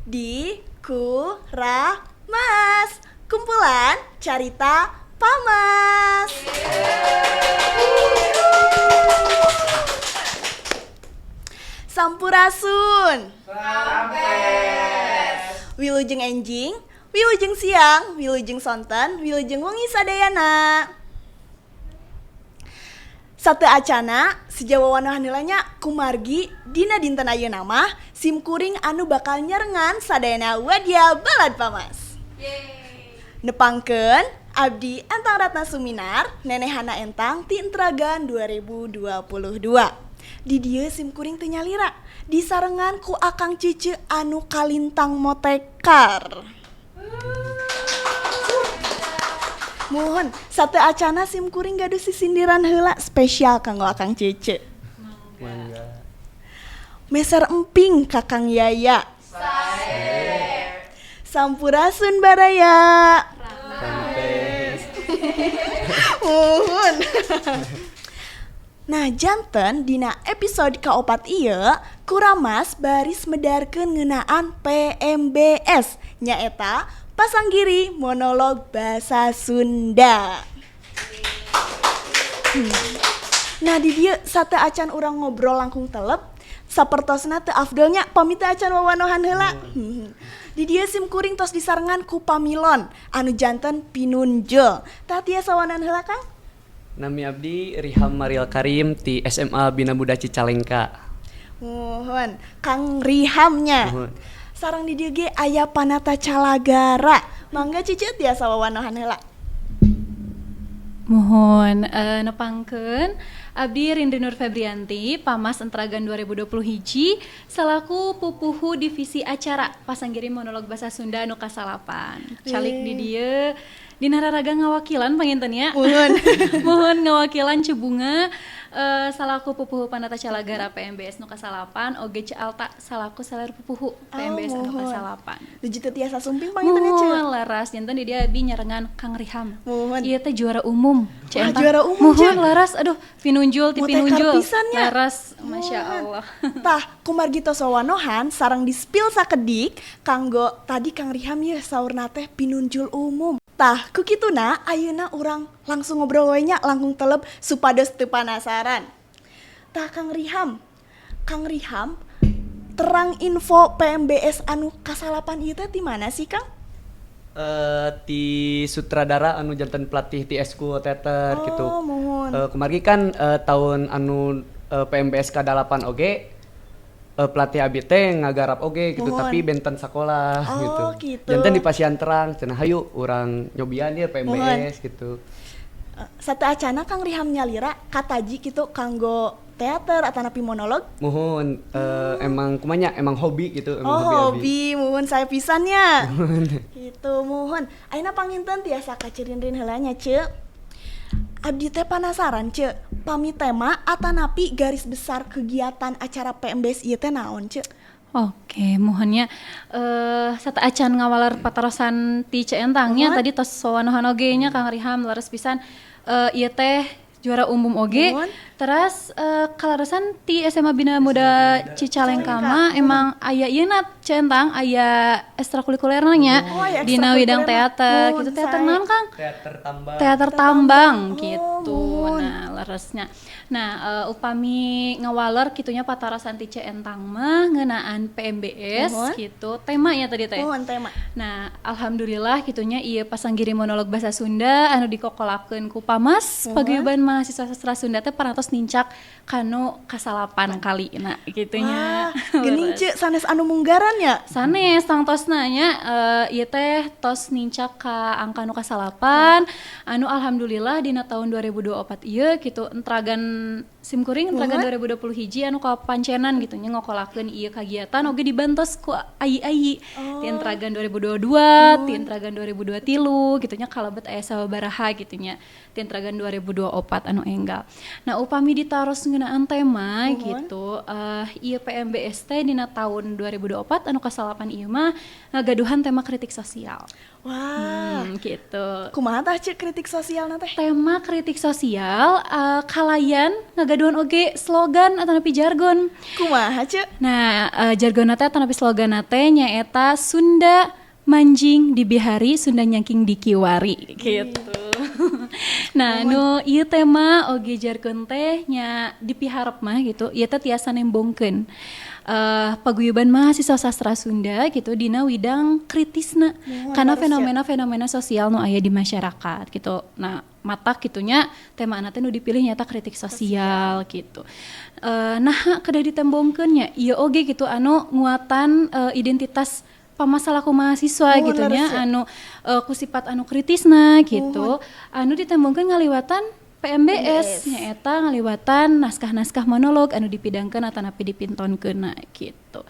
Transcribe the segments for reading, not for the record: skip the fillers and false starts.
di Kuramas, kumpulan carita Pamas. Sampurasun. Sampes. Wilujeng enjing, wilujeng siang, wilujeng sonten, wilujeng wengi sadayana. Sate acana sejawa wanohan heulanya kumargi dina dinten ayeuna mah simkuring anu bakal nyerengan sadayana wadya balad Pamas. Nepangkeun abdi Entang Ratna Suminar, nenehana Entang ti Entragan 2022. Di dieu simkuring teu nyalira, disarengan ku Akang Cece anu kalintang motekar. Mohon, sate acana simkuring gaduh sisindiran heula spesial kanggo Akang Cece. Mangga. Meser emping Kakang Yaya. Sampurasun baraya. Sampes. Mohon. Nah, janten dina episode kaopat ieu Kuramas baris medarkeun ngeunaan PMBS nyaeta Pasanggiri Monolog Basa Sunda. Nah di dieu sate acan urang ngobrol langkung telep sapertosna teu afdolnya pamit acan wawanohan heula. Di dieu simkuring tos disarengan ku pamilon anu janten pinunjul. Tah tiasa wanan heula Kang? Nami abdi Riham Mariel Karim ti SMA Bina Buddha Cicalengka. Mohon, Kang Rihamnya. Mohon. Sareng di dieu ge aya Panata Calagara. Mangga Cice tiasa wawanohan heula. Mohon nepangkeun abdi Rindri Nur Febrianti Pamas Entragan 2021 salaku pupuhu divisi acara Pasanggiri Monolog Basa Sunda anu kasalapan. Calik di dieu dina raraga ngawakilan panginten nya. Mohon ngawakilan Cibunga salaku pupuhu Panata Calagara PMBS nu kasalapan oge Caalta salaku saler pupuhu PMBS anu kasalapan. Duji teu tiasa sumping panginten nya Ceu. Mohon laras janten di dia abdi nyarengan Kang Riham. Mohon. Ieu teh juara umum. Wah, juara umum, Mohon Ceu. laras aduh pinunjul ti Motekar pinunjul. pisannya. Laras Masya Allah. Tah, kumargi tos wawanohan sareng di spill sakedik kanggo tadi Kang Riham ye saurna teh pinunjul umum. Tah, ku kituna ayeuna urang langsung ngobrol we nya langkung teleb supados teu panasaran. Tah Kang Riham terang info PMBS anu kasalapan ieu teh di mana sih Kang? Ti sutradara anu janten pelatih ti Eskul Teater gitu. Oh, mohon. Kumargi kan tahun anu PMBS ka-8 oge pelatih abdi teh ngagarap oge gitu Mohon. tapi benten sakola Oh, gitu. gitu. Janten di Pasian Terang cenah hayu urang nyobian ieu PMBS gitu. Sate acana Kang Riham nyalira kataji kitu kanggo teater atanapi monolog. Mohon emang kumanya emang hobi gitu, emang Oh, hobi. hobi, mohon saya pisannya. Gitu, mohon. Ayeuna panginten tiasa kacirinrin heula nya, Ceu. Abdi teh penasaran, Ceu. Pami tema atanapi garis besar kegiatan acara PMBS ieu teh naon, Ceu? Oke, mohonnya sata acan ngawalar patarosan ti Ceentangnya Mohon. tadi tos sowanohan oge nya Kang Riham laras pisan ieu teh juara umum oge. Mohon. Terus kalaresan ti SMA Bina Muda Cicalengka mah emang aya ieuna Ceentang aya ekstrakurikulerna nya Oh, aya dina widang ekstrakurikulerna. teater Mohon, gitu. Teater saya. naon Kang? Teater tambang. Teater tambang Oh, gitu. mohon. Nah, leresnya. Nah, upami ngawaler kitunya patarasan ti Ceentang mah ngeunaan PMBS Mohon. gitu. Temanya tadi teh. Mohon tema. Nah, alhamdulillah kitunya ieu Pasanggiri Monolog Basa Sunda anu dikokolakeun ku Pamas Mohon. paguyuban mahasiswa sastra Sunda teh parantos nincak kanu kasalapan kali. Nah, gitunya. Wah, geuning Ceu sanes anu munggaran ya. Sanes tangtosna nya ieu teh tos nincak ka angka nu kasalapan anu alhamdulillah dina tahun 2024 ieu kitu entragan simkuring entragan 2021 anu kapancenan gitu nya ngokolakeun ieu kagiatan oge dibantos ku ayi-ayi ti entragan 2022 ti entragan 2023 gitu nya kalebet aya sababaraha gitu nya ti entragan 2024 masyarakat anu enggal. Nah upami ditaros ngeunaan tema Nuhun. gitu ieu PMBS teh dina tahun 2024 anu ka-8 ieu mah ngagaduhan tema kritik sosial. Wah, Gitu. kumaha tah cek kritik sosial teh? Tema kritik sosial kalayan ngagaduhan oge slogan atau napi jargon. Kumaha cek? Nah, jargonna teh atau napi sloganna teh nyaeta Sunda manjing di bihari, Sunda nyangking di kiwari gitu. Nah, nu ieu tema oge jargon teh nya dipiharep mah gitu. Ieu teh tiasa nembongkeun paguyuban mahasiswa sastra Sunda gitu dina widang kritisna karena fenomena-fenomena sosial nu aya di masyarakat gitu. Nah, matak gitunya tema teh nu dipilih nyata kritik sosial gitu. Nah, kedah ditembongkeun nya ieu oge gitu anu nguatan identitas pamasalah ku mahasiswa gitu nya anu ku sifat anu kritisna gitu. Anu ditembongkeun ngaliwatan PMBS nyaeta ngaliwatan naskah-naskah monolog anu dipidangkeun atanapi dipintonkeun gitu.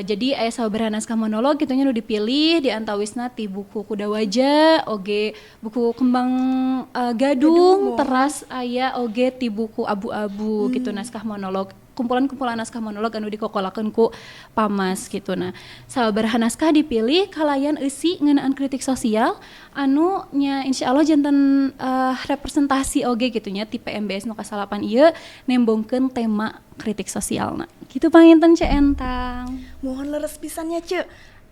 Jadi aya sabaraha naskah monolog kitu nya nu dipilih di antawisna ti buku Kuda Wajah oge buku Kembang Gadung teras aya oge ti buku Abu-abu gitu naskah monolog kumpulan-kumpulan naskah monolog anu dikokolakeun ku Pamas gitu. Nah, sabaraha naskah dipilih kalayan eusi ngeunaan kritik sosial anu nya insyaallah janten representasi oge gitu nya ti PMBS nu ka-8 ieu nembongkeun tema kritik sosialna. Gitu panginten Cek Entang. Mohon leres pisannya cek.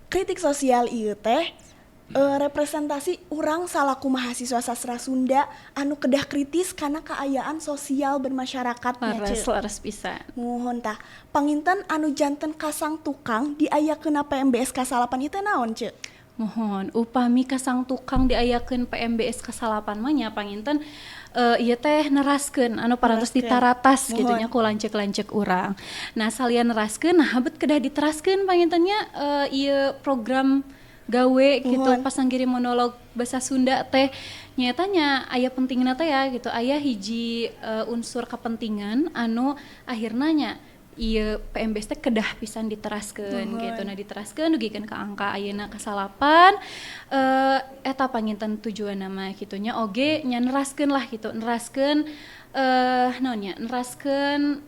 Kritik sosial ieu teh representasi urang salaku mahasiswa sastra Sunda anu kedah kritis karena keayaan sosial bermasyarakatnya cek. Leres pisan. Mohon tah panginten anu janten kasang tukang diayakeun PMBS ka-8 ieu teh naon cek? Mohon upami kasang tukang diayakeun PMBS ka-8 mah nya panginten ieu teh neraskeun anu parantos ditaratas gitu nya ku lanceuk-lanceuk urang. Nah, salian neraskeun nah habet kedah diteraskeun pangintennya ieu program gawe gitu pasanggiri monolog basa Sunda teh nyata nya aya pentingna teh ya gitu aya hiji unsur kepentingan anu akhirna nya ieu PMBS teh kedah pisan diteraskeun gitu. Nah diteraskeun dugikeun ka angka ayeuna ka-8 eta panginten tujuan nama kitu nya oge nya neraskeun lah gitu neraskeun naon nya neraskeun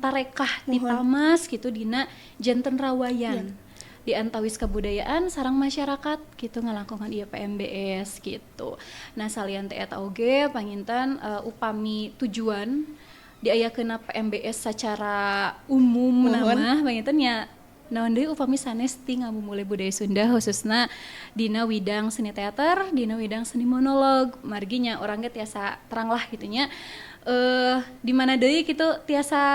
tarekah di Pamas gitu dina janten rawayan di antawis kebudayaan sareng masyarakat gitu ngalangkungan ieu PMBS gitu. Nah salian teh eta oge panginten upami tujuan diayakeunna PMBS secara umum nama panginten nya naon deui upami sanes ti ngamumule budaya Sunda khususna dina widang seni teater, dina widang seni monolog. Margi nya urang ge tiasa terang lah gitu nya di mana deui kitu tiasa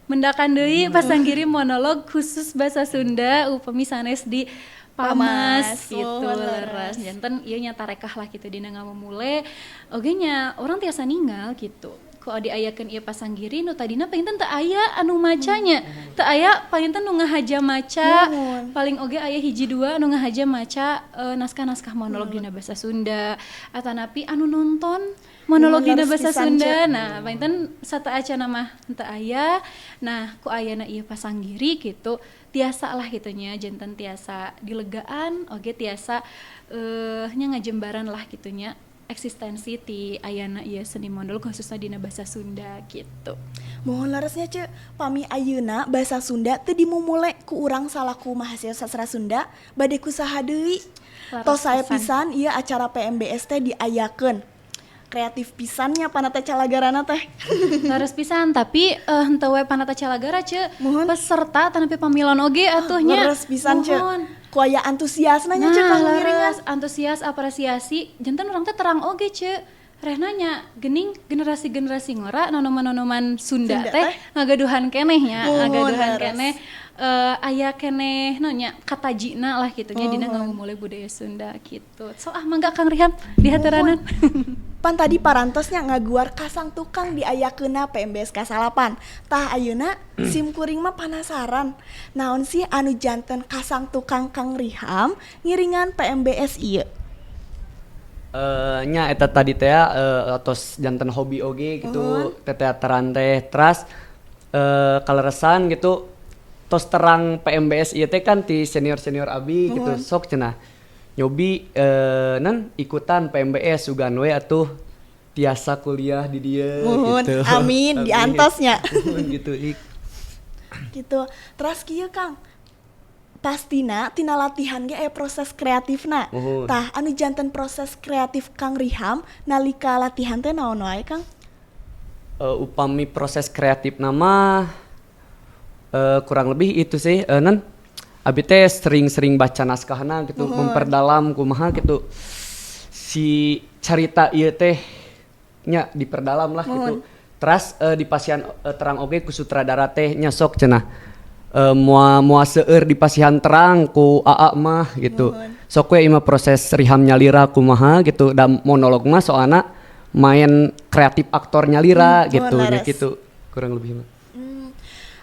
mendakan deui pasanggiri monolog khusus bahasa Sunda upami sanes di Pamas gitu leres janten ieu nya tarekah lah gitu dina ngamumule oge nya urang tiasa ninggal gitu ku diayakeun ieu pasanggiri nu tadina panginten teu aya anu macanya teu aya panginten nu ngahaja maca paling oge aya hiji dua anu ngahaja maca naskah-naskah monolog dina bahasa Sunda atanapi anu nonton monolog dina bahasa Sunda. Nah, panginten sateuacanna mah teu aya. Nah, ku ayana ieu pasanggiri gitu tiasa lah kitu nya janten tiasa dilegaan oge tiasa nya ngajembaran lah kitu nya eksistensi ti ayana ieu seni monolog khususna dina bahasa Sunda gitu. Mohon leresnya cek pami ayeuna bahasa Sunda teu dimumule ku urang salaku mahasiswa sastra Sunda bade kusaha deui. Tos saya pisan ieu acara PMBS teh diayakeun. Kreatif pisannya panata calagarana teh. Laras pisan tapi henteu we panata calagara ce peserta tanapi pamilon oge atuh nya. Laras pisan ce. Ku aya antusiasna nya ce kang ngiringan. Antusias apresiasi janten urang teh terang oge ce. Rehna nya geuning generasi-generasi ngora nonoman-nonoman Sunda teh ngagaduhan keneh nya, ngagaduhan keneh aya keneh naon nya katajina lah kitu nya dina ngamumule budaya Sunda gitu. So mangga Kang Riham dihateuranun. Pan tadi parantosnya ngaguar kasang tukang diayakeunna PMBS ka-8. Tah ayeuna sim kuring mah penasaran. Naon sih anu janten kasang tukang Kang Riham ngiringan PMBS ieu? Nya eta tadi teh tos janten hobi oge gitu teateran teh teras kaleresan gitu tos terang PMBS ieu teh kan ti senior-senior abi gitu sok cenah nyobi ikutan PMBS sugan we atuh tiasa kuliah di dia Muhun, gitu. amin, diantosnya. Muhun gitu ik. Gitu. Terus kieu Kang, pastina tina latihan ge aya proses kreatifna. Muhun. Tah anu janten proses kreatif Kang Riham nalika latihan teh naon wae Kang? Upami proses kreatif nama kurang lebih itu sih nan abi teh sering-sering baca naskahna gitu, memperdalam kumaha gitu si carita ieu teh nya diperdalam lah gitu. Terus di pasian terang oge ku sutradara teh nya sok cenah mua seueur di pasihan terang ku AA mah gitu. Sok we ima proses Riham nyalira kumaha gitu, dan monolog mah soalna main kreatif aktor nyalira gitu nya gitu kurang lebih mah.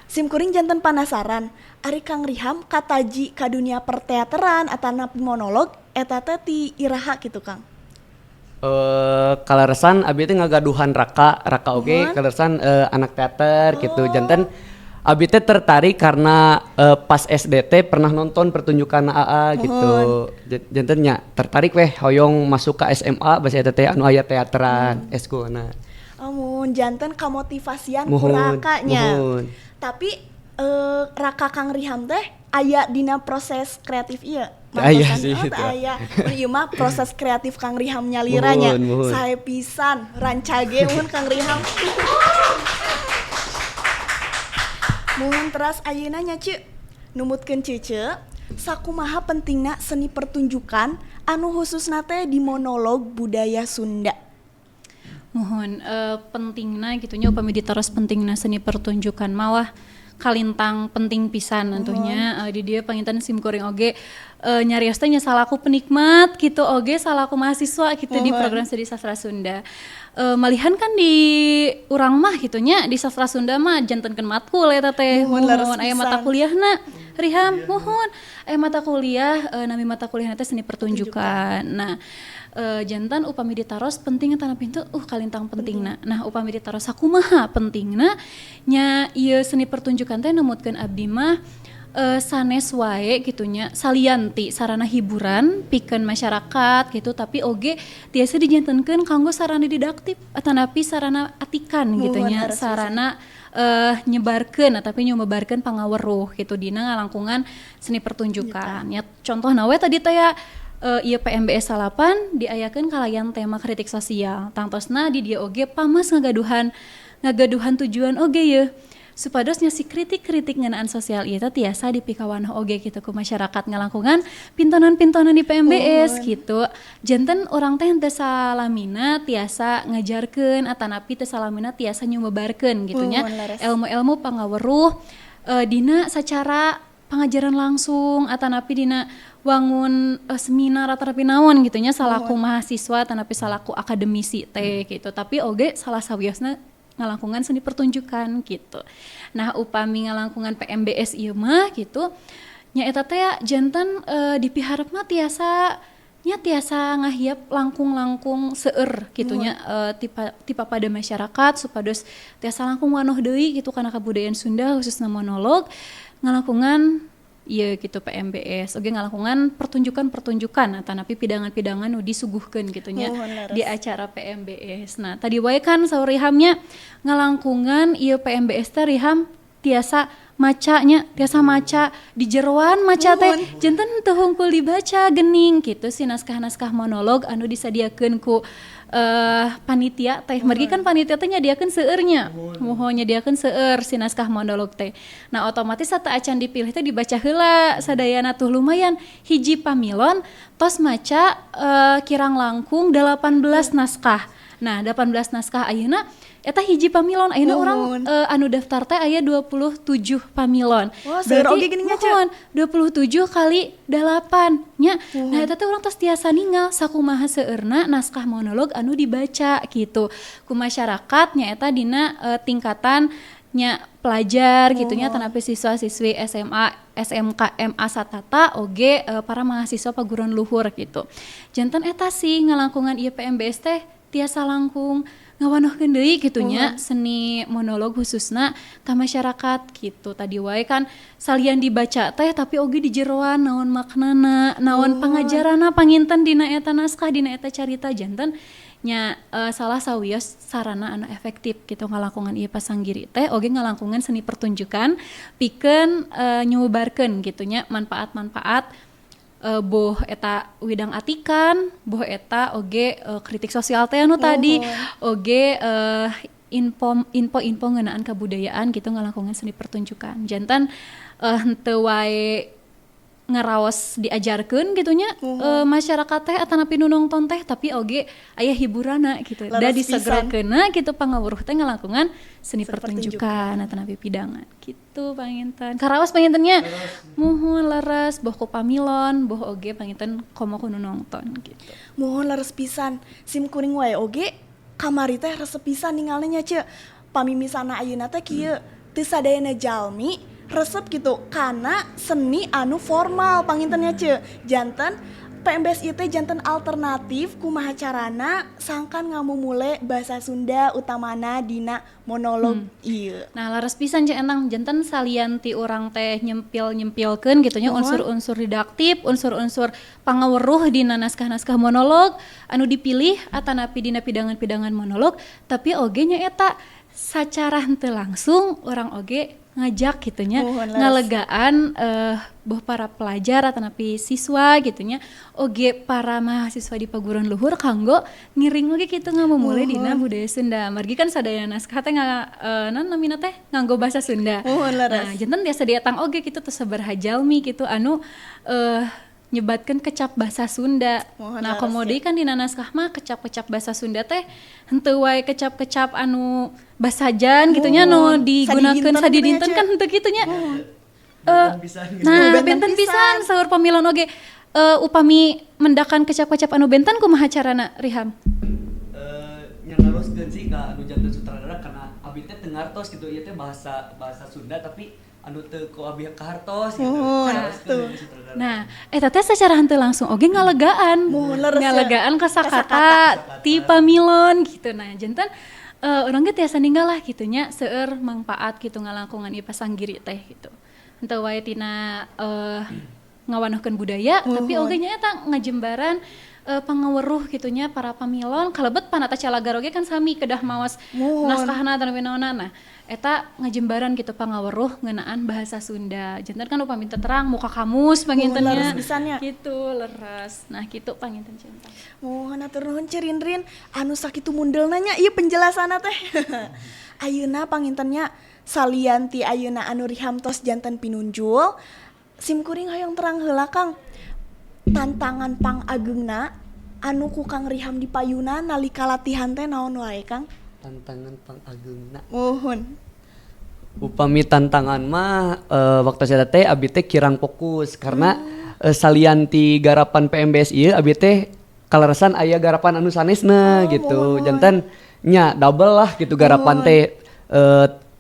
Simkuring janten penasaran, ari Kang Riham kataji ka dunia perteateran atau monolog eta teh ti iraha gitu Kang? Kaleresan abi teh ngagaduhan Raka oge kaleresan anak teater gitu. Janten abi teh tertarik karena pas SDT pernah nonton pertunjukan AA gitu. Janten nya tertarik weh hoyong masuk ke SMA basa eta teh anu aya teateran eskulna. Amun janten kamotivasian ku Rakanya. Tapi Raka Kang Riham teh aya dina proses kreatif ieu. Aya sih gitu. Aya. Ieu mah proses kreatif Kang Riham nyaliranya. Sae pisan rancage mun Kang Riham. Mun teras ayeuna nya Ci, numutkeun cece, sakumaha pentingna seni pertunjukan anu khususna teh di monolog budaya Sunda. Mohon pentingna gitunya upami ditaros pentingna seni pertunjukan mawah kalintang penting pisan tentunya di dia panginten simkuring oge nyarios teh nya salaku penikmat gitu oge salaku mahasiswa gitu di program studi sastra Sunda. Malihan kan di urang mah gitunya di sastra Sunda mah jantenkeun matkul eta teh. Mohon aya mata kuliahna Riham mohon aya mata kuliah nami mata kuliahna teh seni pertunjukan. Nah jantan upami ditaros pentingna tanah pintu kalintang pentingna. Nah upami ditaros sakumaha pentingna nya ieu seni pertunjukan teh numutkeun abdi mah sanes wae gitunya salianti sarana hiburan pikeun masyarakat gitu tapi oge tiasa dijantenkeun kanggo sarana didaktif atanapi sarana atikan gitunya sarana nyebarkeun tapi nyobabarkeun pangaweruh gitu dina ngalangkungan seni pertunjukan. Ya contohna we tadi teh ya ieu PMBS 8 diayakeun kalayan tema kritik sosial. Tangtosna di dieu oge pamas ngagaduhan tujuan oge ye supados nya si kritik-kritik ngeunaan sosial ieu teh tiasa dipikawanah oge gitu ku masyarakat ngalangkungan pintonan-pintonan di PMBS gitu. Janten urang teh henteu salamina tiasa ngajarkeun atanapi teu salamina tiasa nyobabarkeun gitu nya ilmu-ilmu pangaweruh dina sacara pangajaran langsung atanapi dina wangun seminar atanapi naon gitu nya salaku mahasiswa atanapi salaku akademisi teh gitu. Tapi oge salah sawiosna ngalangkungan seni pertunjukan gitu. Nah upami ngalangkungan PMBS ieu mah gitu nya eta teh janten dipiharep mah tiasa ngahiap langkung-langkung seueur gitu nya tipa pada masyarakat supados tiasa langkung wanoh deui gitu kana kabudayaan Sunda khususna monolog ngalangkungan ieu gitu PMBS oge ngalangkungan pertunjukan atanapi pidangan-pidangan nu disuguhkeun gitu nya di acara PMBS. Nah tadi wae kan saur Rihamnya ngalangkungan ieu PMBS teh Riham tiasa maca di jeroan maca teh janten teu hungkul dibaca geuning gitu si naskah-naskah monolog anu disadiakeun ku panitia teh mergi kan panitia teh nyadiakeun seueurnya mohon nyadiakeun seueur si naskah monolog teh. Nah otomatis saat acan dipilih teh dibaca heula sadayana tuh lumayan hiji pamilon tos maca kirang langkung 18 naskah. Nah 18 naskah ayeuna eta hiji pamilon ayeuna urang anu daftar teh aya 27 pamilon. Berarti mohon 27 kali 8 nya. Nah eta teh urang tos tiasa ningal sakumaha seueurna naskah monolog anu dibaca gitu ku masyarakat nya eta dina tingkatan nya pelajar gitunya tanapi siswa-siswi SMA, SMK, MA satata oge para mahasiswa paguruan luhur gitu. Janten eta sih ngalangkungan ieu PMBS teh tiasa langkung ngawanohkeun deui kitu nya seni monolog khususna ka masyarakat gitu. Tadi wae kan salian dibaca teh tapi oge di jeroan naon maknana, naon pangajarana panginten dina eta naskah dina eta carita janten salah sawios sarana anu efektif gitu ngalangkungan ieu pasanggiri teh oge ngalangkungan seni pertunjukan pikeun nyubarkeun gitu nya manfaat-manfaat boh eta widang atikan, boh eta oge kritik sosial teh anu tadi, oge info ngeunaan kabudayaan gitu ngalangkungan seni pertunjukan. Jantan henteu wae ngaraos diajarkeun gitu nya masyarakat teh atanapi nu nongton teh tapi oge aya hiburanna gitu. Da disegerakeunna gitu pangawuruh teh ngalangkungan seni pertunjukan atanapi pidangan gitu panginten. Karaos pangintennya muhun leres boh ku pamilon, boh oge panginten komo ku nu nongton gitu. Muhun leres pisan. Sim kuring wae oge kamari teh resep pisan ningalna nya ce. Pamimisana ayeuna teh kieu teu sadayana jalmi resep gitu karena seni anu formal pangintennya ce. Janten PMBS ieu teh janten alternatif kumaha carana sangkan ngamumule bahasa Sunda utamana dina monolog ieu. Nah, laras pisan cek enang janten salian ti urang teh nyempil-nyempilkeun gitu nya unsur-unsur didaktif, unsur-unsur pangaweuruh dina naskah-naskah monolog anu dipilih atanapi dina pidangan-pidangan monolog tapi oge nya eta sacara henteu langsung urang oge ngajak gitunya ngalegaan boh para pelajar atanapi siswa gitunya oge para mahasiswa di paguruan luhur kanggo ngiring oge kitu ngamumule dina budaya Sunda. Margi kan sadaya naskah teh namina teh nganggo bahasa Sunda. Nah, janten biasa dietang oge kitu teu sabaraha jalmi kitu anu nyebatkeun kecap bahasa Sunda. Nah, komodi kan dina naskah mah kecap-kecap bahasa Sunda teh henteu wae kecap-kecap anu basajan gitunya nu digunakeun sadidinten kan henteu kitu nya. Nah, benten pisan saur pamilon oge upami mendakan kecap-kecap anu benten kumaha carana Riham? Nyangaroskeun sih ka anu janten sutradara karena abi teh teu ngartos gitu ieu teh bahasa Sunda tapi anu teu ku abi kahartos gitu. Nah, eta teh sacara henteu langsung oge ngalegaan. Ngalegaan kosakata ti pamilon gitu. Nah, janten urang ge tiasa ninggalah kitu nya seueur mangpaat gitu ngalangkungan ieu pasanggiri teh gitu. Henteu wae tina ngawanohkeun budaya tapi oge nya eta ngajembaran pangaweuruh gitunya para pamilon kalebet panata calagar oge kan sami kedah maos naskahna atanapi naonna. Nah, eta ngajembaran gitu pangaweuruh ngeunaan bahasa Sunda. Janten kan upami teu terang muka kamus pangintennya gitu leres. Nah, kitu panginten cinta. Mohon atur nuhun Rin anu sakitu mundelna nya ieu penjelasanna teh. Ayeuna pangintennya salian ti ayeuna anu Riham tos janten pinunjul sim kuring hoyong terang heula Kang. Tantangan pangagengna anu ku Kang Riham dipayuna nalika latihan teh naon wae Kang? Tantangan pangagengna. Mohon. Upami tantangan mah waktu saya teh abi teh kirang fokus karena salian ti garapan PMBS ieu abi teh kaleresan aya garapan anu sanesna gitu. Janten nya double lah gitu garapan teh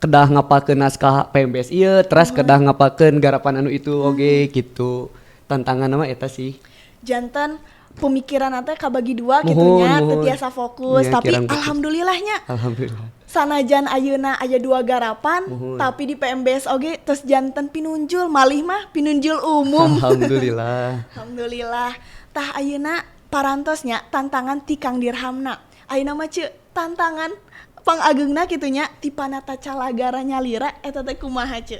kedah ngapalkeun naskah PMBS ieu terus kedah ngapalkeun garapan anu itu oge gitu. Tantangan nama eta sih. Janten pemikiran teh kabagi dua gitunya teu tiasa fokus tapi alhamdulillahnya. Alhamdulillah. Sanajan ayeuna aya dua garapan tapi di PMBS oge terus janten pinunjul malih mah pinunjul umum. Alhamdulillah. Alhamdulillah. Tah ayeuna parantosnya tantangan ti Kang Dirhamna. Ayeuna mah ceu tantangan pangagengna gitunya ti panata calagara nyalira eta teh kumaha ceu?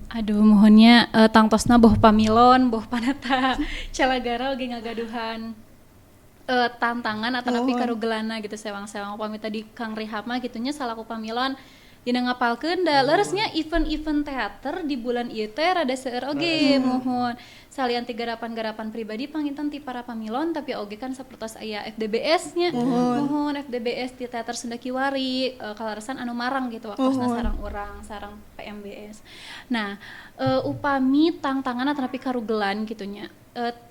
Aduh mohonnya tangtosna boh pamilon, boh panata calagara oge ngagaduhan tantangan atanapi karugelana gitu sewang-sewang upami tadi Kang Riham mah gitunya salaku pamilon dina ngapalkeun da leresnya event-event teater di bulan ieu teh rada seueur oge mohon salian ti garapan-garapan pribadi panginten ti para pamilon tapi oge kan sapertos aya FDBS nya mohon FDBS ti teater Sunda Kiwari kalaresan anu marang gitu waktuna sareng urang sareng PMBS. Nah, upami tantangan atanapi karugelan gitunya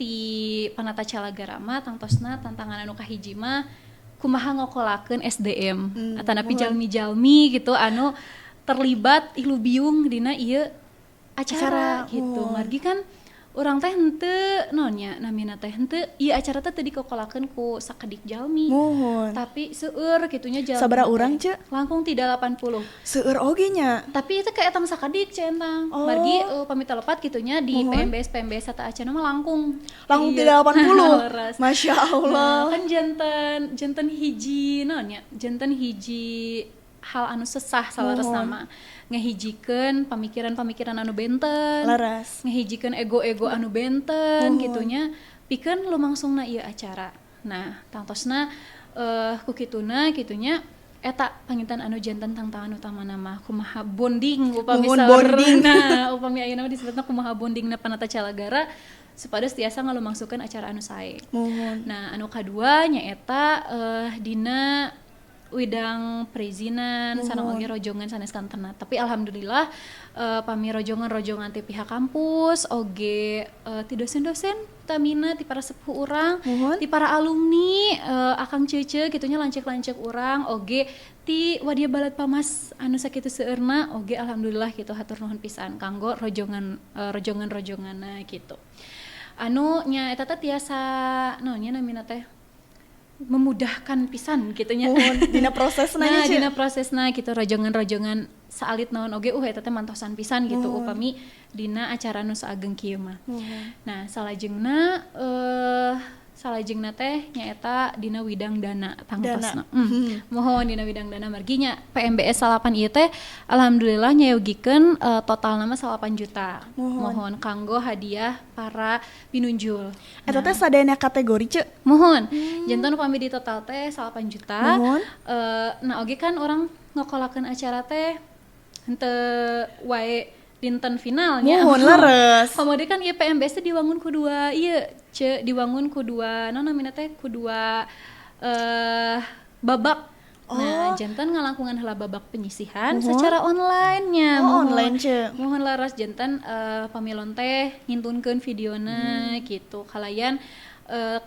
ti panata calagara mah tangtosna tantangan anu kahiji mah kumaha ngokolakeun SDM atanapi jalmi-jalmi gitu anu terlibat ilu biung dina ieu acara gitu. Margi kan Urang teh henteu naonnya namina teh henteu ieu acara teh teu dikokolakeun ku sakedik jalmi. Muhun. Tapi seueur kitunya jalmi. Sabaraha teh. urang, Ce? Langkung ti 80. Seueur oge nya. Tapi itu kayak etang sakedik Ce entang. Oh. Margi pamita lepat kitunya di Muhun. PMBS eta acara mah langkung. Langkung Iya. 80. Leres. Masya Nah, Allah. kan janten hiji naonnya? Janten hiji hal anu sesah salares Muhun. nama ngehijikeun pamikiran-pamikiran anu benten. Laras. Ngehijikeun ego-ego anu benten Muhun. gitunya pikeun lumangsungna ieu acara. Nah, tangtosna ku kituna gitunya eta panginten anu janten tangtangan utama nama kumaha bonding upami Muhun saur- bonding. nah upami ayeuna mah disebutna kumaha bondingna panata calagara supados tiasa ngalumangsungkeun acara anu sae. Muhun. Nah, anu kadua nyaeta dina widang perizinan sareng oge rojongan sanes kantena. Tapi alhamdulillah pami rojongan-rojongan ti pihak kampus oge ti dosen-dosen tamina ti para sepuh urang, Muhun. ti para alumni akang ceuceuk gitunya lancek-lancek urang oge ti wadia balad pamas anu sakitu seueurna oge alhamdulillah gitu hatur nuhun pisan kanggo rojongan-rojonganna gitu. Anu nya eta teh tiasa naonnya namina teh memudahkan pisan gitunya. Muhun. Dina prosesna nya, Nah, Ce. dina prosesna gitu rojongan-rojongan saalit naon oge eta teh mantosan pisan gitu upami dina acara nu saageng kieu mah. Nah, salajengna teh nyaeta dina widang dana tangtosna. Mohon dina widang dana margi nya PMBS 8 ieu teh alhamdulillah nyayogikeun total nama 8 juta. Mohon kanggo hadiah para pinunjul. Eta teh sadayana kategori, Ce. Mohon janten upami di total teh 8 juta. Mohon. Nah oge kan orang ngokolakeun acara teh henteu wae dinten finalnya. Muhun leres. Pamode kan ieu PMBS teh diwangun ku dua ieu diwangun ku dua naon namina teh ku dua babak. Nah, janten ngalangkungan heula babak penyisihan secara online-nya. Oh, online, Ce. Mohon laras janten pamilon teh ngintunkeun videona gitu. Kalayan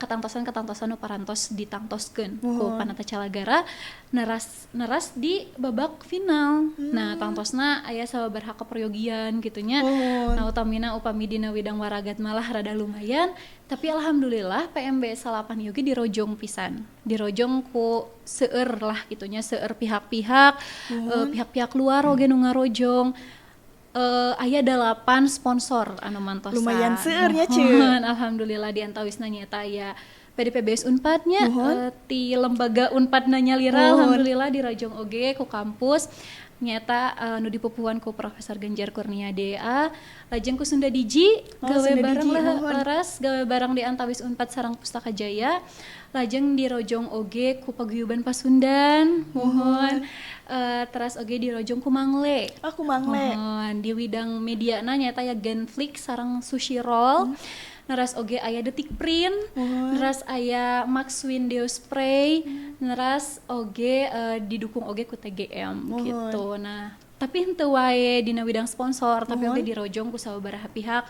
ketangtosan nu parantos ditangtoskeun ku panata calagara neras di babak final. Nah, tangtosna aya sababaraha kaprayogian gitunya. Nah, utamina upami dina widang waragat malah rada lumayan, tapi alhamdulillah PMBS 8 yogi dirojong pisan. Dirojong ku seueur lah gitunya, seueur pihak-pihak, pihak-pihak luar oge nu ngarojong. Aya 8 sponsor anu mantosan. Lumayan seueur nya, Ce. Mohon, alhamdulillah di antawisna nyaeta aya PDPBS Unpad nya ti lembaga Unpad na nyalira alhamdulillah dirajong oge ku kampus nyata nu dipupuhan ku Profesor Genjar Kurnia DA lajeng ku Sunda Diji gawe Sunda bareng Diji, laras gawe bareng di antawis Unpad sareng Pustaka Jaya lajeng dirojong oge ku Paguyuban Pasundan mohon teras oge dirojong ku Mangle. Aku mangle. Mohon di widang mediana nyata ya Genflix sareng Sushi Roll. Neras oge aya Detik Print, neras aya Max Window Spray, neras oge didukung oge ku TGM gitu. Nah, tapi henteu wae dina widang sponsor, tapi oge dirojong ku sababaraha pihak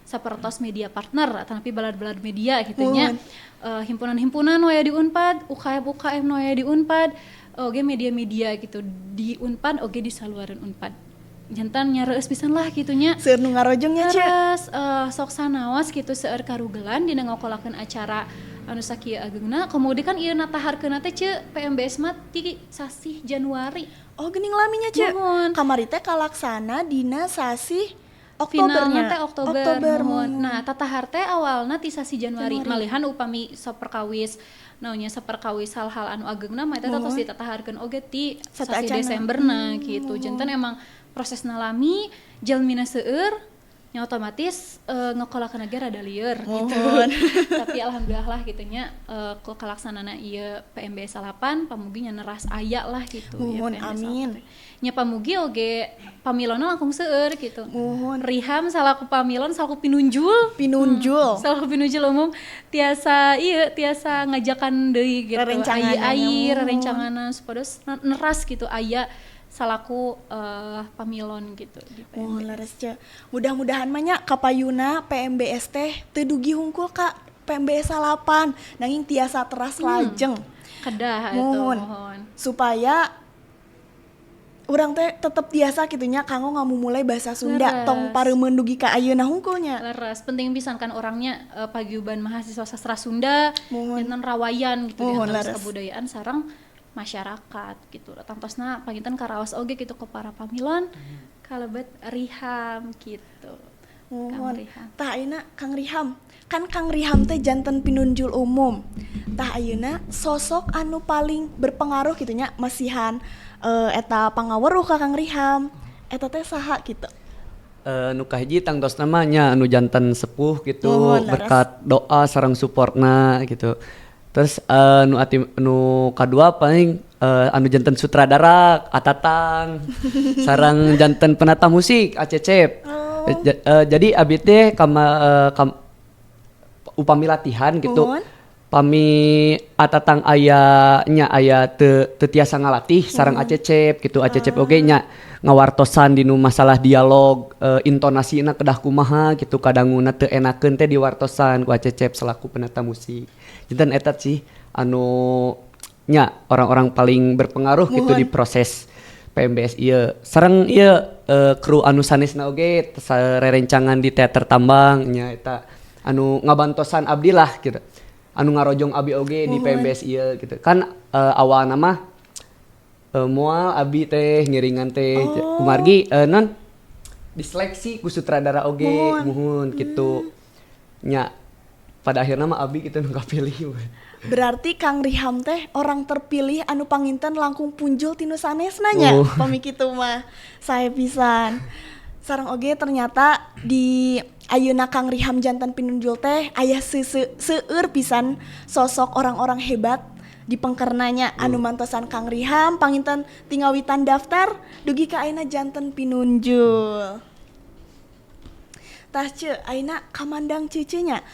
sapertos media partner atau tapi balad-balad media gitu nya. Himpunan-himpunan wae di Unpad, UKM wae di Unpad, oge media-media gitu di Unpad oge di saluareun Unpad. Jantan nyareueus pisan lah gitunya. Seueur nu ngarojongnya, Ce. Terus sok sanaos gitu seueur karugelan dina ngokolakeun acara anu sakieu ageungna. Kemudian kan ieu nataharkeunna teh Ce PMBS mah ti sasih Januari. Oh, geuning laminya, Ce. Mohon. Kamari teh kalaksana dina sasih Finalna Oktobernya. teh Oktober. mohon. Nah, tatahar teh awalna ti sasi Januari. Malihan upami saperkawis naonnya saperkawis hal-hal anu ageungna mah eta tos ditataharkeun oge ti sasi Satacana. Desemberna gitu. Janten emang prosesna lami jalmina seueur nya otomatis ngekolakeun ge rada lieur gitu. Tapi alhamdulillah lah gitunya ku kalaksanana ieu PMBS 8 pamugi nya neras aya lah gitu Muhun, PMBS amin. nya pamugi oge pamilonna langkung seueur gitu. Muhun. Riham salaku pamilon salaku pinunjul Pinunjul. salaku pinunjul umum tiasa ngajakan deui gitu ai rerencanganna supados neras gitu aya salaku pamilon gitu di PMBS. Oh, laras, Ce. Mudah-mudahan mah nya kapayuna PMBS teh teu dugi hungkul ka PMBS 8 nanging tiasa teras lajeng. Kedah eta Mohon. mohon. Supaya urang teh tetep biasa gitunya kanggo mulai bahasa Sunda Leres. tong pareumeun dugi ka ayeuna hungkulnya. Leres, penting pisan kan orangnya paguyuban mahasiswa sastra Sunda, Mohon. dan rawayan gitu di Mohon, antara leres. kebudayaan sareng masyarakat gitu. Tantosna panginten karaos oge gitu ke para pamilon, kalebet Riham gitu. Kang Mohon. Riham. Tah ayeuna Kang Riham. Kan Kang Riham teh janten pinunjul umum. Tah ayeuna sosok anu paling berpengaruh gitunya masihan eta pangaweruh ka Kang Riham. Eta teh saha gitu. Nu kahiji tangtos namanya anu janten sepuh gitu Mohon, leres. berkat doa sareng supportna gitu. Terus nu kadua paling anu janten sutradara Atatang sareng janten penata musik Acecep. Jadi abi teh upami latihan gitu. Mohon. Pami Atatang aya teu tiasa ngalatih sareng Acecep gitu. Acecep oge nya ngawartosan dinu masalah dialog intonasina kedah kumaha gitu kadanguna teu enakeun teh diwartosan ku Acecep selaku penata musik. Janten eta sih anu nya orang-orang paling berpengaruh gitu Mohon. di proses PMBS ieu. Sareng ieu kru anu sanesna oge sarerencangan di teater Tambang nya eta anu ngabantosan abdi lah gitu. Anu ngarojong abi oge di PMBS ieu gitu. Kan awalna mah moal abi teh ngiringan teh kumargi non diseleksi ku sutradara oge muhun gitu. Nya pada akhirnya mah abi gitu nu kapilih. Berarti Kang Riham teh orang terpilih anu panginten langkung punjul tinu sanesna nya. Pami kitu mah sae pisan. Sareng oge ternyata di ayeuna Kang Riham janten pinunjul teh aya seueur pisan sosok orang-orang hebat di pengkernanya anu mantosan Kang Riham panginten tingawitan daftar dugi ka ayeuna janten pinunjul. Tah ce ayeuna kamandang ceuceuna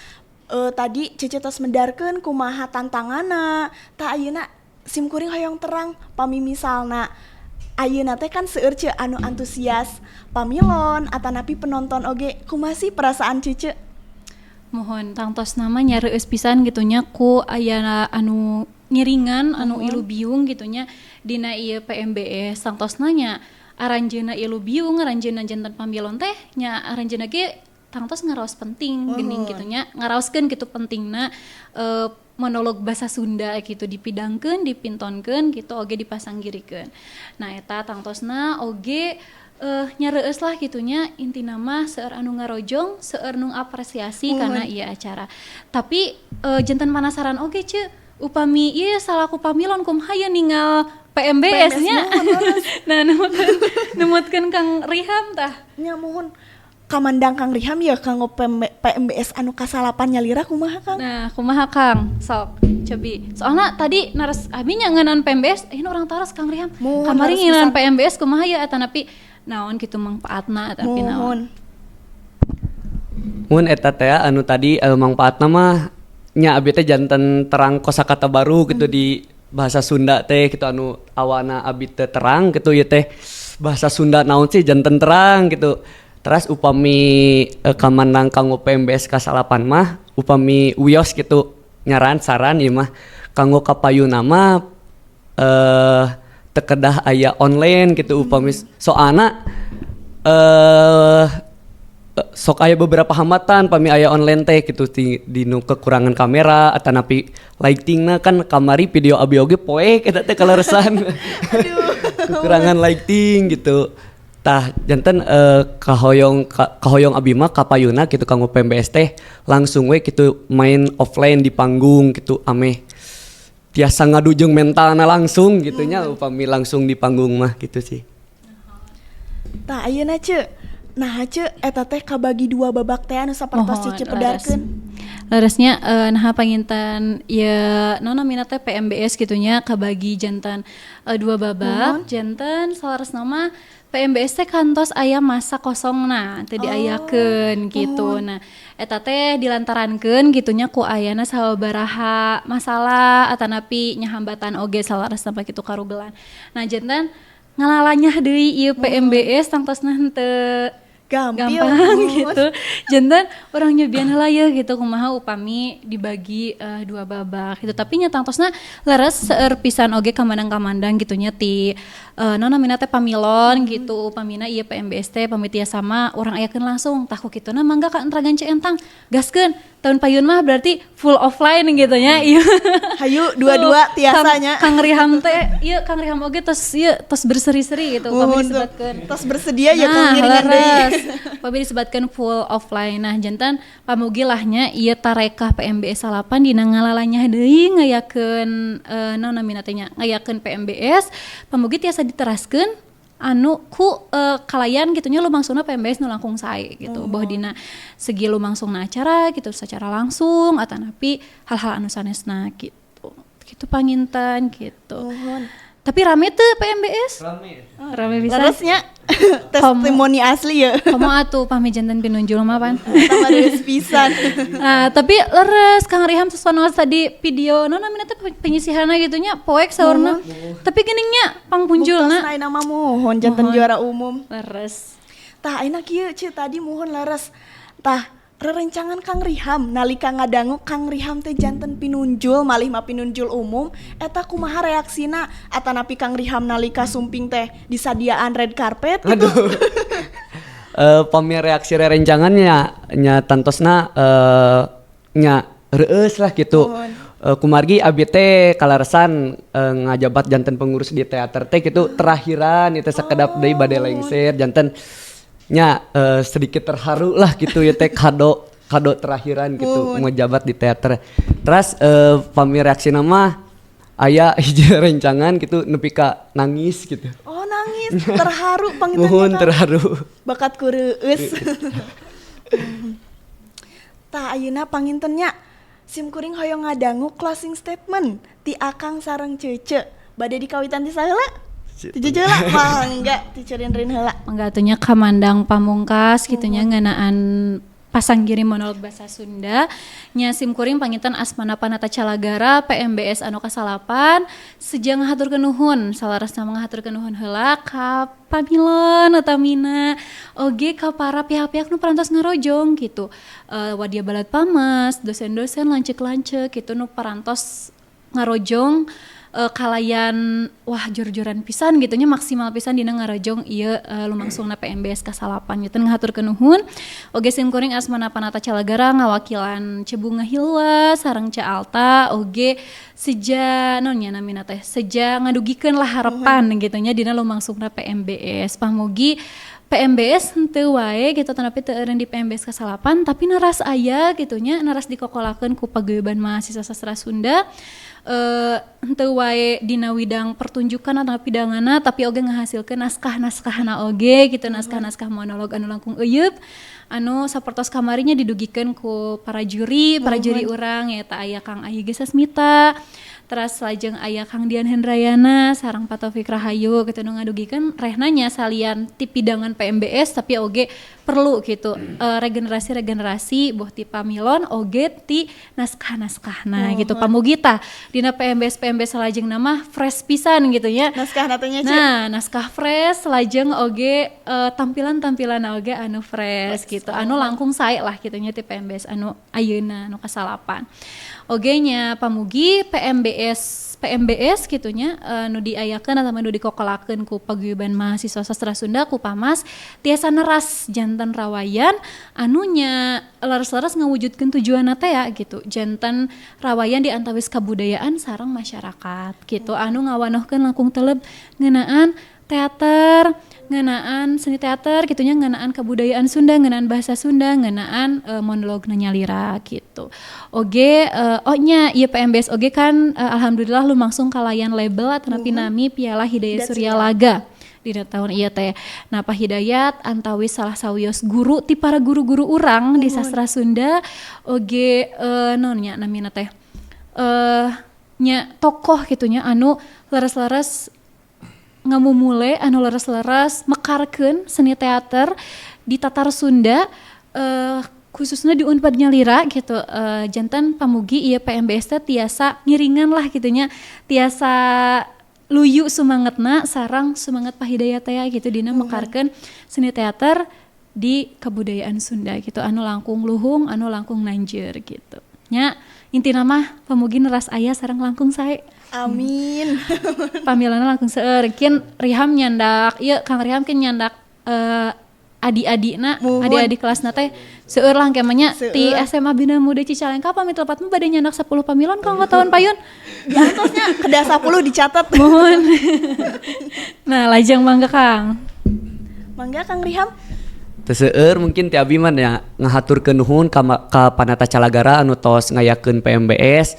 tadi Cece tos mendarkeun kumaha tantanganna tah ayeuna simkuring hoyong terang pami misalna ayeuna teh kan seueur ce anu antusias pamilon atanapi penonton oge kumaha sih perasaan Cece? Mohon tangtos nama nyareueus pisan gitunya ku aya anu ngiringan anu ilu biung gitunya dina ieu PMBS tangtosna nya aranjeuna ilu biung aranjeuna janten pamilon teh nya aranjeuna ge tangtos ngaraos penting geuning gitunya ngaraoskeun gitu pentingna monolog bahasa Sunda gitu dipidangkeun dipintonkeun gitu oge dipasanggirikeun. Nah eta tangtosna oge nyareueus lah gitunya intina mah seueur anu ngarojong seueur nu apresiasi kana ieu acara. Tapi janten penasaran oge ce upami ieu salaku pamilon kumaha ye ningal PMBS nya. Nah nemutkeun Kang Riham tah. Nya mohon kamandang Kang Riham ya kanggo PMBS anu kasalapan nyalira kumaha Kang? Nah, kumaha Kang? Sok, cobi. Soalnya tadi naras abi nya ngeunaan PMBS, ini orang taras Kang Riham. Mohon, Kamari harus ngeunaan bisa. PMBS kumaha ya atanapi naon kitu mangpaatna tapi naon. Mun eta teh anu tadi mangpaatna mah nya abi teh janten terang kosakata baru gitu di bahasa Sunda teh gitu anu awana abi teh terang gitu ieu teh bahasa Sunda naon sih janten terang gitu. Terus upami kamandang kanggo PMBS kasalapan mah upami wios gitu nyaran saran ieu mah kanggo kapayuna mah teu kedah aya online gitu upami soalna sok aya beberapa hambatan pami aya online teh gitu dinu kekurangan kamera atanapi lightingna kan kamari video abi oge poek eta teh kaleresan. Kekurangan lighting gitu. Tah janten kahoyong abi mah kapayuna gitu kanggo PMBS teh langsung we gitu main offline di panggung gitu ameh tiasa ngadujung mentalna langsung gitu nya upami langsung di panggung mah gitu sih. Tah ayeuna ce nah ce eta teh kabagi dua babak teh anu sapertos Cece pedarkeun. Leresnya nah panginten ya nona mina teh PMBS gitunya kabagi jantan dua babak jantan salares nama PMBS teh kantos aya masa kosongna teu diayakeun gitu. Nah eta teh dilantarankeun gitunya ku ayana sabaraha masalah atanapi nya hambatan oge salares sampai kitu karugelan. Nah jantan ngalalanyah deui ieu PMBS tangtosna henteu gampil gampang gitu. Jantan orang nyobian heula ya gitu kumaha upami dibagi 2 babak gitu. Tapi nya tangtosna leres seueur pisan oge kamandang-kamandang gitu nya ti namina teh pamilon gitu. Upamina ieu PMBS teh pamitia sama orang ayakeun langsung tah ku kituna mangga ka entragan Cientang gaskeun. Tahun payun mah berarti full offline gitu nya. Ieu hayu dua-dua tiasanya Kang Riham teh ieu Kang Riham oge tos berseri-seri gitu upami disebutkeun. tos bersedia ya Kang Nah, ngiringan deui. leres. Pabi disebutkan full offline. Nah, jantan pamugi lahnya ieu tarekah PMBS 8 dina ngalalanya deui ngayakeun naon namina teh nya ngayakeun PMBS pamugi tiasa diteraskeun anu ku kalayan gitunya lumangsungna PMBS nu langkung sae gitu. Boh dina segi lumangsungna acara gitu secara langsung atanapi hal-hal anu sanesna gitu. Gitu panginten gitu. Tapi rame tuh PMBS. Rame bisa. Leresnya testimoni asli ya. Kamu atuh pami jantan pinunjul mah pan. Sama deus pisan. Nah, tapi leres Kang Riham sesuatu tadi video non namina teh penyisihanna gitu nya poek saurna. Tapi geuning pangpunjulna. Buktos ayeuna mah mohon janten juara umum. Leres. Tah ayeuna kieu Ci tadi mohon leres. Tah rerencangan Kang Riham nalika ngadangu Kang Riham teh janten pinunjul malih mah pinunjul umum eta kumaha reaksina atanapi Kang Riham nalika sumping teh disadiaan red carpet gitu. Aduh. Pami reaksi rerencangannya nya tantosna nya reueus lah gitu. Kumargi abi teh kalaresan ngajabat janten pengurus di teater teh gitu terakhiran itu sakedap deui bade lengser janten nya sedikit terharu lah gitu ya teh kado terakhiran gitu ngejabat di teater. Terus pami reaksi nama aya hiji rencangan gitu nepi ka nangis gitu. Oh nangis terharu panginten Muhun kita. terharu. Bakat kureueus. Tah ayeuna pangintennya simkuring hoyong ngadangu closing statement ti Akang sareng Cece. Bade dikawitan ti saheula? Ti Cece lah mangga ti Cerin-rin heula. Mangga atunya kamandang pamungkas gitunya ngeunaan pasanggiri monolog basa Sunda nya simkuring panginten asmana Panata Calagara PMBS anu kasalapan sejang ngahaturkeun nuhun salarasna ngahaturkeun nuhun heula ka pamilon utamina oge ka para pihak-pihak nu parantos ngarojong gitu. Wadia balad pamas, dosen-dosen lanceuk-lanceuk gitu nu parantos ngarojong kalayan wah jor-joran pisan gitunya maksimal pisan dina ngarojong ieu lumangsungna PMBS kasalapan gitu ngahaturkeun nuhun oge simkuring asmana Panata Calagara ngawakilan Cebunga Hilwa sareng Ca Alta oge seja naon nya namina teh seja ngadugikeun lah harapan gitunya dina lumangsungna PMBS pamugi PMBS henteu wae gitu tanapi teu eureun di PMBS kasalapan tapi naras aya gitunya naras dikokolakeun ku pageueuban mahasiswa sastra Sunda henteu wae dina widang pertunjukan atau pidangana tapi oge ngahasilkeun naskah-naskahna oge gitu naskah-naskah monolog anu langkung euyeup anu sapertos kamarinya didugikeun ku para juri urang eta aya Kang Ayi Gesasmita terus lajeng aya Kang Dian Hendrayana sareng Pak Taufik Rahayu gitu nu ngadugikeun rehna nya salian ti pidangan PMBS tapi oge perlu gitu regenerasi boh ti pamilon oge ti naskah-naskahna gitu pamugi tah dina PMBS salajeng nama fresh pisan gitu nya Naskah natanya nah naskah fresh lajeng oge tampilan-tampilan oge anu fresh gitu anu langkung sae lah gitu nya ti PMBS anu ayeuna anu kasalapan oge nya pamugi PMBS gitunya nu diayakeun atau nu dikokolakeun ku paguyuban mahasiswa sastra Sunda ku Pamas tiasa neras janten rawayan anunya leres-leres ngawujudkeun tujuanna teh ya gitu janten rawayan di antawis kabudayaan sareng masyarakat gitu anu ngawanohkeun langkung teleb ngeunaan teater ngeunaan seni teater gitunya ngeunaan kebudayaan Sunda ngeunaan bahasa Sunda ngeunaan monolog nyalira gitu oge nya ieu PMBS oge kan alhamdulillah lumangsung kalayan label atanapi nami Piala Hidayat Surya Laga dina tahun ieu teh nah Pak Hidayat antawis salah sawios guru ti para guru-guru urang di sastra Sunda oge naon nya namina teh nya tokoh gitunya anu leres-leres ngamumule anu leres-leres mekarkeun seni teater di Tatar Sunda khususnya di Unpad Nyalira gitu jantan pamugi ieu PMBS teh tiasa ngiringan lah gitunya tiasa luyu sumangetna sareng sumanget Pak Hidayat teh gitu dina mekarkeun seni teater di kebudayaan Sunda gitu, anu langkung luhung, anu langkung nanjeur gitu. Nya intina mah pamugi neras aya sareng langkung sae. Amin. Pamilana langkung seueur. Kin Riham nyandak, ieu Kang Riham kin nyandak adi-adina, Muhun. adik-adik kelasna teh seueur lang kemanya Seueur. ti SMA Bina Muda Cicalengka pamit lepatmu bade nyandak 10 pamilon kanggo tahun payun. Diantosnya kedah 10 dicatat. Mohon. Nah, lajang mangga Kang. Mangga Kang Riham. Teu seueur mungkin ti abi mah ya ngahaturkeun nuhun ka Panata Calagara anu tos ngayakeun PMBS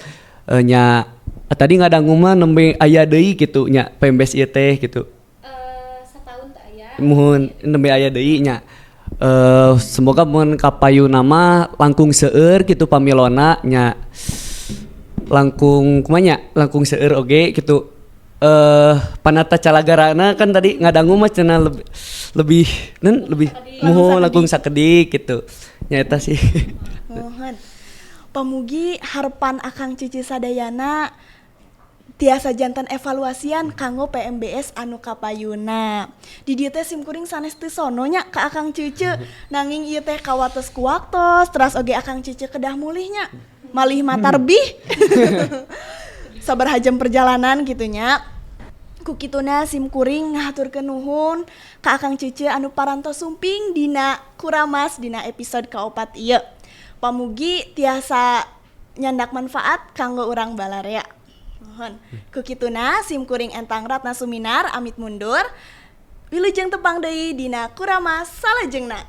nya tadi ngadangu mah nembe aya deui kitu nya PMBS ieu teh gitu. Setahun teh aya. Muhun nembe aya deui nya. Semoga mun kapayuna mah langkung seueur kitu pamilona nya langkung kumanya langkung seueur oge gitu. Panata Calagarana kan tadi ngadangu mah cenah lebih muhun langkung sakedik gitu. Nya eta sih. Mohon. Pamugi harapan Akang Cici sadayana tiasa jantan evaluasian kanggo PMBS anu kapayuna. Di dieu teh simkuring sanes teu sono nya ka Akang Cici nanging ieu teh kawatos ku waktos terus oge Akang Cici kedah mulihnya. Malih matarbih. Sabar hajam perjalanan gitunya. Ku kituna simkuring ngahaturkeun nuhun ka Akang Cici anu parantos sumping dina Kuramas dina episode kaopat ieu. Pamugi tiasa nyandak manfaat kanggo urang balarea. Mohon. Ku kituna simkuring entang Ratna Suminar amit mundur. Wilujeng tepang deui dina Kuramas salajengna.